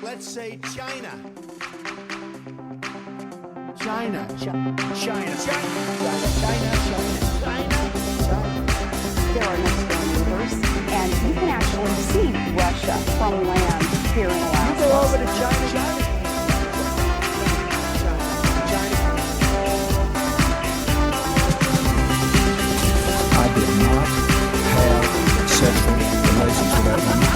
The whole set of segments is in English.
Let's say China. China. China. China. There are no storm neighbors, and you can actually see Russia from land here in Alaska. You go over to China. I did not have sexual relations with that woman.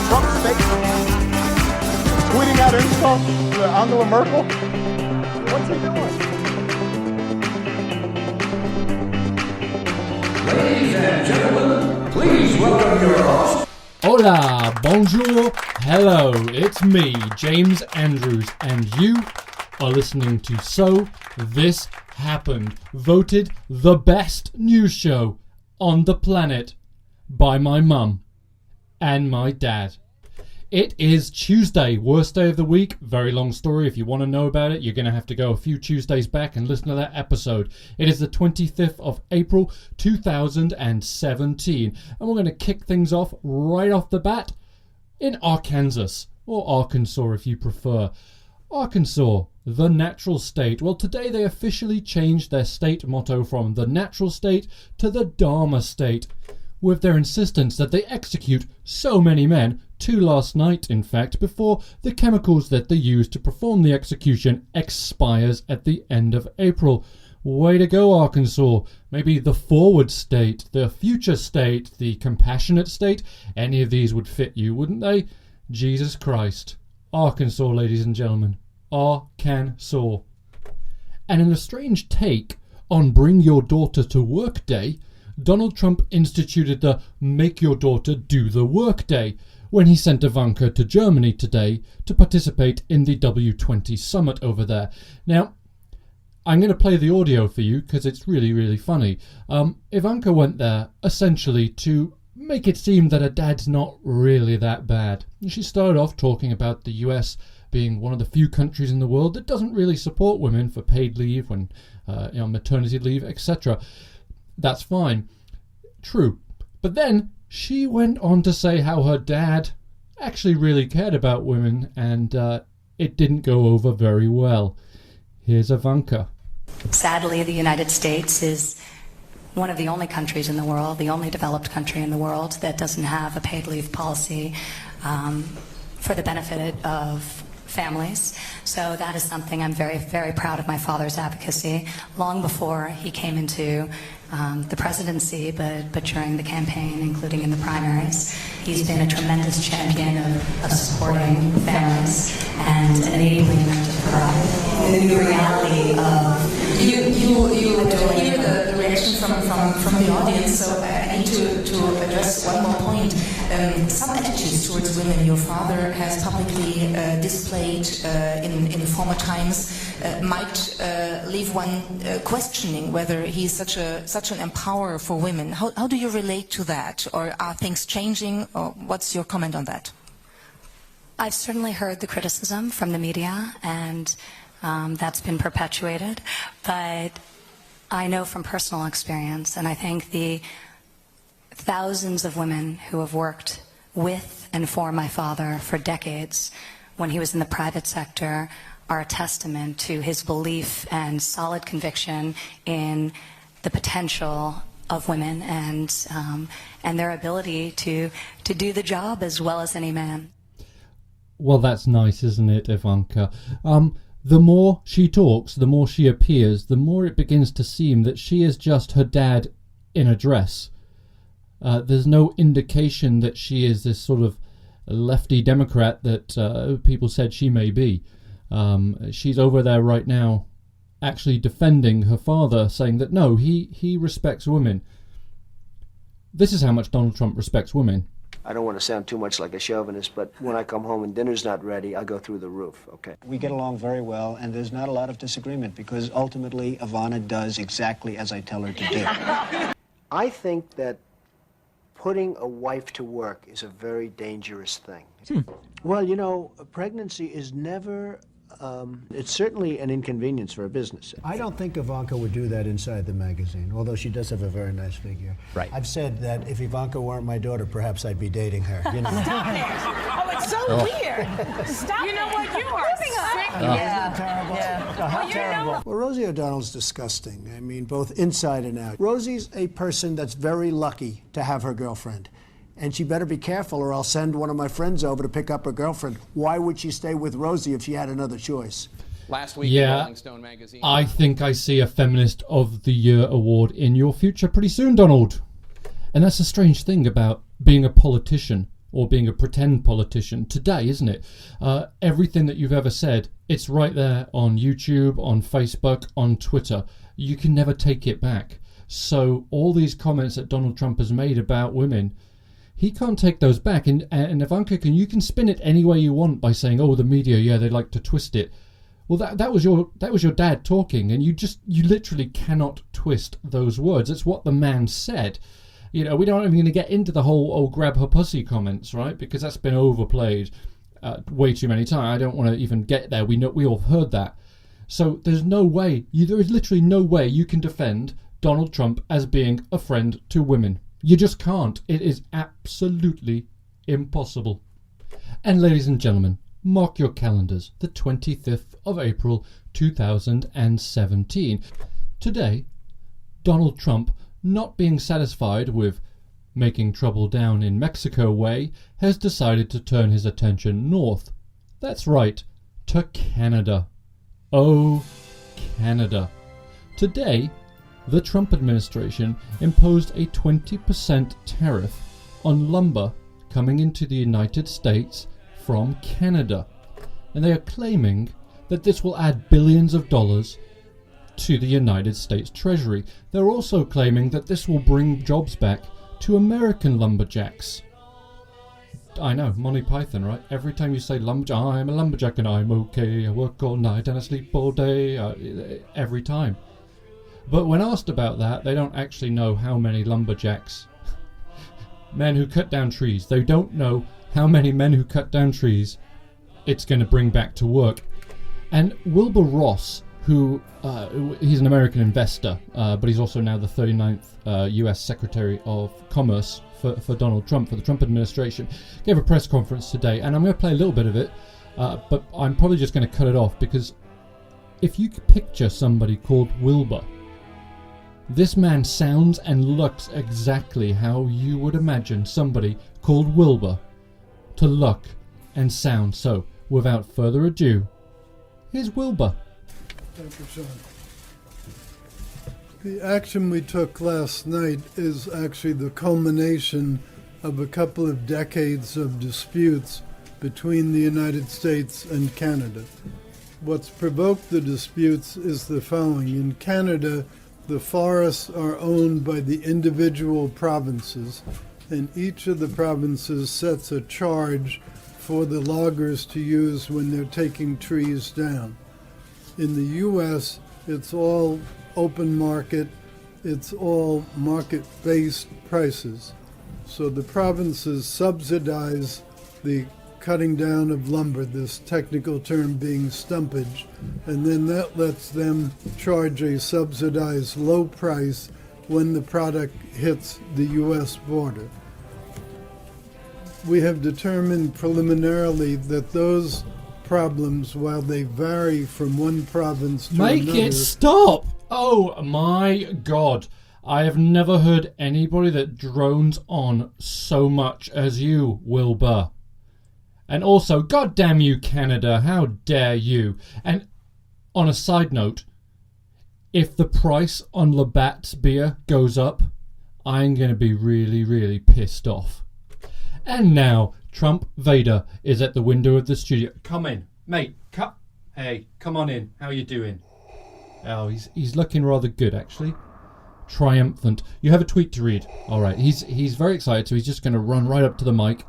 Trump's tweeting out insults to Angela Merkel. What's he doing? Ladies and gentlemen, please welcome your host. Hola, bonjour, hello, it's me, James Andrews, and you are listening to So This Happened, voted the best news show on the planet by my mum and my dad. It is Tuesday, worst day of the week. Very long story. If you want to know about it, you're going to have to go a few Tuesdays back and listen to that episode. It is the 25th of April 2017. And we're going to kick things off right off the bat in Arkansas, or Arkansas if you prefer. Arkansas, the natural state. Well, today they officially changed their state motto from the natural state to the Dharma state, with their insistence that they execute so many men, 2 last night in fact, before the chemicals that they use to perform the execution expires at the end of April. Way to go, Arkansas. Maybe the forward state, the future state, the compassionate state, any of these would fit you, wouldn't they? Jesus Christ. Arkansas, ladies and gentlemen. Arkansas. And in a strange take on Bring Your Daughter to Work Day, Donald Trump instituted the Make Your Daughter Do the Work Day when he sent Ivanka to Germany today to participate in the W20 summit over there. Now, I'm going to play the audio for you because it's really, really funny. Ivanka went there essentially to make it seem that her dad's not really that bad. She started off talking about the US being one of the few countries in the world that doesn't really support women for paid leave, when maternity leave, etc. That's fine. True. But then she went on to say how her dad actually really cared about women, and it didn't go over very well. Here's Ivanka. Sadly, the United States is one of the only countries in the world, the only developed country in the world, that doesn't have a paid leave policy for the benefit of families. So that is something I'm very, very proud of my father's advocacy. Long before he came into the presidency, but during the campaign, including in the primaries, he's been a tremendous champion of supporting families and enabling them to thrive in the new reality of... You hear the reaction from the audience, so I need to address one more point. Some attitudes towards women your father has publicly displayed in former times might leave one questioning whether he's such an empowerer for women. How do you relate to that? Or are things changing? Or what's your comment on that? I've certainly heard the criticism from the media, and that's been perpetuated. But I know from personal experience, and I think the thousands of women who have worked with and for my father for decades when he was in the private sector are a testament to his belief and solid conviction in the potential of women and their ability to do the job as well as any man. Well, that's nice, isn't it, Ivanka? The more she talks, the more she appears, the more it begins to seem that she is just her dad in a dress. There's no indication that she is this sort of lefty Democrat that people said she may be. She's over there right now actually defending her father, saying that no, he respects women. This is how much Donald Trump respects women. I don't want to sound too much like a chauvinist, but when I come home and dinner's not ready, I go through the roof, okay? We get along very well, and there's not a lot of disagreement, because ultimately Ivana does exactly as I tell her to do. I think that putting a wife to work is a very dangerous thing. Well, you know, pregnancy is never It's certainly an inconvenience for a business. I don't think Ivanka would do that inside the magazine, although she does have a very nice figure. Right. I've said that if Ivanka weren't my daughter, perhaps I'd be dating her. You know? Stop it! Oh, it's so weird. Stop You know it. what? You are Moving sick. on. Isn't it terrible? Well, you Terrible. Well, Rosie O'Donnell's disgusting. I mean, both inside and out. Rosie's a person that's very lucky to have her girlfriend. And she better be careful or I'll send one of my friends over to pick up her girlfriend. Why would she stay with Rosie if she had another choice? Last week, Yeah, Rolling Stone magazine. I think I see a Feminist of the Year award in your future pretty soon, Donald. And that's a strange thing about being a politician, or being a pretend politician today, isn't it? Everything that you've ever said, it's right there on YouTube, on Facebook, on Twitter. You can never take it back. So all these comments that Donald Trump has made about women, he can't take those back. And Ivanka, you can spin it any way you want by saying, oh, the media, yeah, they like to twist it. Well, that was your dad talking, and you literally cannot twist those words. It's what the man said. You know, we don't even going to get into the whole "oh, grab her pussy" comments, right? Because that's been overplayed way too many times. I don't want to even get there. We all heard that. So there's no way. There is literally no way you can defend Donald Trump as being a friend to women. You just can't. It is absolutely impossible. And ladies and gentlemen, mark your calendars, the 25th of April 2017. Today, Donald Trump, not being satisfied with making trouble down in Mexico way, has decided to turn his attention north. That's right, to Canada. Oh, Canada. Today, the Trump administration imposed a 20% tariff on lumber coming into the United States from Canada, and they are claiming that this will add billions of dollars to the United States Treasury. They're also claiming that this will bring jobs back to American lumberjacks. I know, Monty Python, right? Every time you say lumberjack, I'm a lumberjack and I'm okay, I work all night and I sleep all day, every time. But when asked about that, they don't actually know how many lumberjacks, men who cut down trees, they don't know how many men who cut down trees it's going to bring back to work. And Wilbur Ross, who he's an American investor, but he's also now the 39th US Secretary of Commerce for Donald Trump, for the Trump administration, gave a press conference today, and I'm going to play a little bit of it, but I'm probably just going to cut it off, because if you could picture somebody called Wilbur, this man sounds and looks exactly how you would imagine somebody called Wilbur to look and sound. So, without further ado, here's Wilbur. Thank you, Sean. The action we took last night is actually the culmination of a couple of decades of disputes between the United States and Canada. What's provoked the disputes is the following. In Canada, the forests are owned by the individual provinces, and each of the provinces sets a charge for the loggers to use when they're taking trees down. In the U.S., it's all open market, it's all market-based prices. So the provinces subsidize the cutting down of lumber, this technical term being stumpage, and then that lets them charge a subsidized low price when the product hits the U.S. border. We have determined preliminarily that those problems, while they vary from one province to another... Make it stop! Oh my God. I have never heard anybody that drones on so much as you, Wilbur. And also, goddamn you, Canada, how dare you? And on a side note, if the price on Labatt's beer goes up, I'm going to be really, really pissed off. And now, Trump Vader is at the window of the studio. Come in, mate. Hey, come on in. How you doing? Oh, he's looking rather good, actually. Triumphant. You have a tweet to read. All right, he's very excited, so he's just going to run right up to the mic.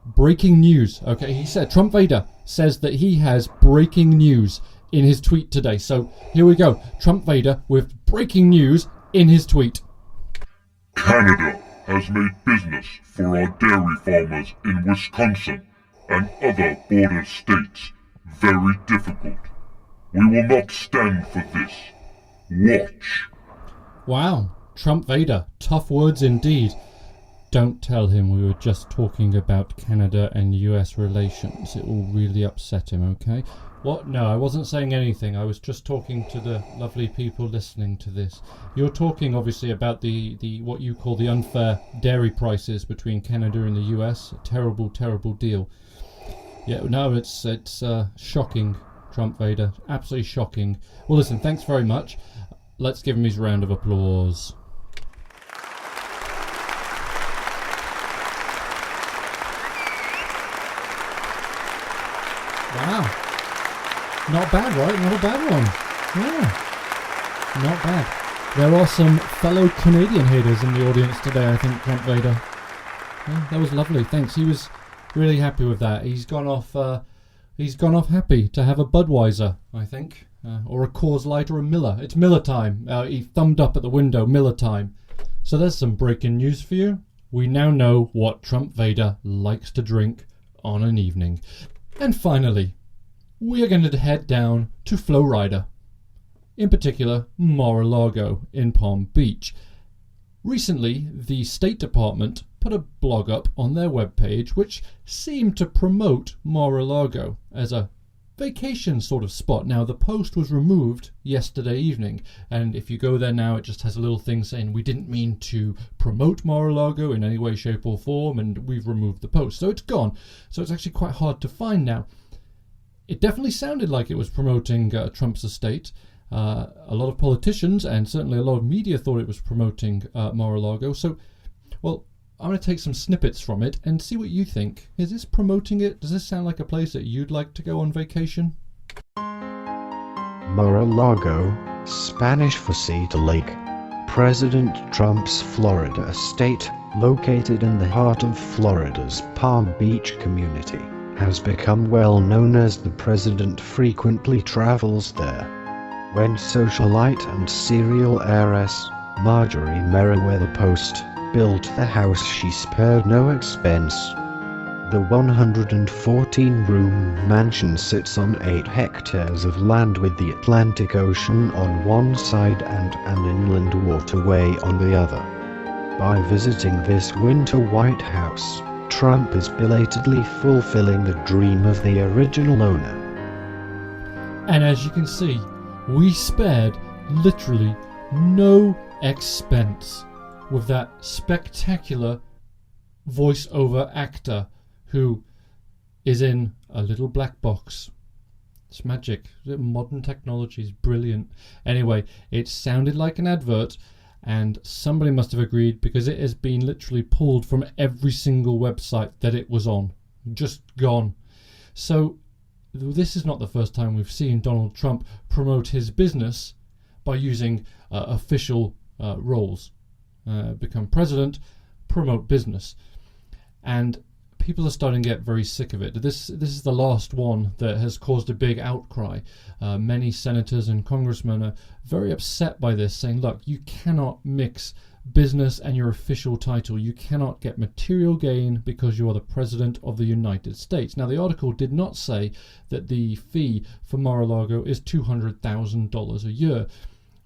Breaking news. Okay, he said, Trump Vader says that he has breaking news in his tweet today. So here we go. Trump Vader with breaking news in his tweet. Canada has made business for our dairy farmers in Wisconsin and other border states very difficult. We will not stand for this. Watch. Wow, Trump Vader, tough words indeed. Don't tell him we were just talking about Canada and US relations. It will really upset him, okay? What? No, I wasn't saying anything. I was just talking to the lovely people listening to this. You're talking, obviously, about the what you call the unfair dairy prices between Canada and the US. A terrible, terrible deal. Yeah, no, it's shocking, Trump Vader. Absolutely shocking. Well, listen, thanks very much. Let's give him his round of applause. Wow. Not bad, right? Not a bad one. Yeah. Not bad. There are some fellow Canadian haters in the audience today, I think, Trump Vader. Yeah, that was lovely. Thanks. He was really happy with that. He's gone off happy to have a Budweiser, I think. Or a Coors Light or a Miller. It's Miller time. He thumbed up at the window, Miller time. So there's some breaking news for you. We now know what Trump Vader likes to drink on an evening. And finally, we are going to head down to Florida, in particular Mar-a-Lago in Palm Beach. Recently, the State Department put a blog up on their webpage which seemed to promote Mar-a-Lago as a vacation sort of spot. Now, the post was removed yesterday evening, and if you go there now, it just has a little thing saying we didn't mean to promote Mar-a-Lago in any way, shape or form, and we've removed the post. So it's gone. So it's actually quite hard to find now. It definitely sounded like it was promoting Trump's estate. A lot of politicians and certainly a lot of media thought it was promoting Mar-a-Lago. So, well, I'm going to take some snippets from it and see what you think. Is this promoting it? Does this sound like a place that you'd like to go on vacation? Mar-a-Lago, Spanish for Cedar Lake. President Trump's Florida estate, located in the heart of Florida's Palm Beach community, has become well known as the president frequently travels there. When socialite and serial heiress Marjorie Merriweather Post built the house, she spared no expense. The 114-room mansion sits on 8 hectares of land with the Atlantic Ocean on one side and an inland waterway on the other. By visiting this winter White House, Trump is belatedly fulfilling the dream of the original owner. And as you can see, we spared literally no expense with that spectacular voiceover actor who is in a little black box. It's magic. Modern technology is brilliant. Anyway, it sounded like an advert, and somebody must have agreed because it has been literally pulled from every single website that it was on. Just gone. So this is not the first time we've seen Donald Trump promote his business by using official roles. Become president, promote business. And people are starting to get very sick of it. This is the last one that has caused a big outcry. Many senators and congressmen are very upset by this, saying, look, you cannot mix business and your official title. You cannot get material gain because you are the president of the United States. Now, the article did not say that the fee for Mar-a-Lago is $200,000 a year.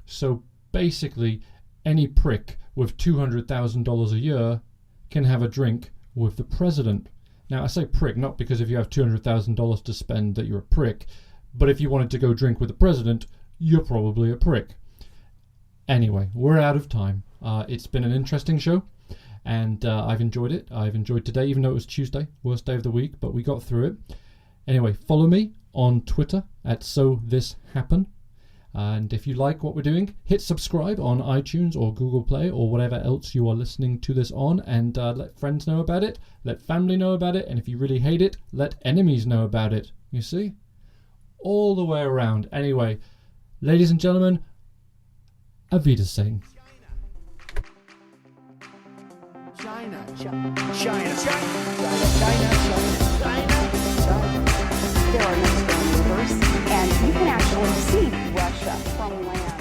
So basically, any prick with $200,000 a year can have a drink with the president. Now, I say prick, not because if you have $200,000 to spend that you're a prick, but if you wanted to go drink with the president, you're probably a prick. Anyway, we're out of time. It's been an interesting show, and I've enjoyed it. I've enjoyed today, even though it was Tuesday, worst day of the week, but we got through it. Anyway, follow me on Twitter at SoThisHappen. And if you like what we're doing, hit subscribe on iTunes or Google Play or whatever else you are listening to this on, and let friends know about it, let family know about it, and if you really hate it, let enemies know about it. You see? All the way around. Anyway, ladies and gentlemen, Auf Wiedersehen. China. There are no stone movers, and you can actually see Russia from land.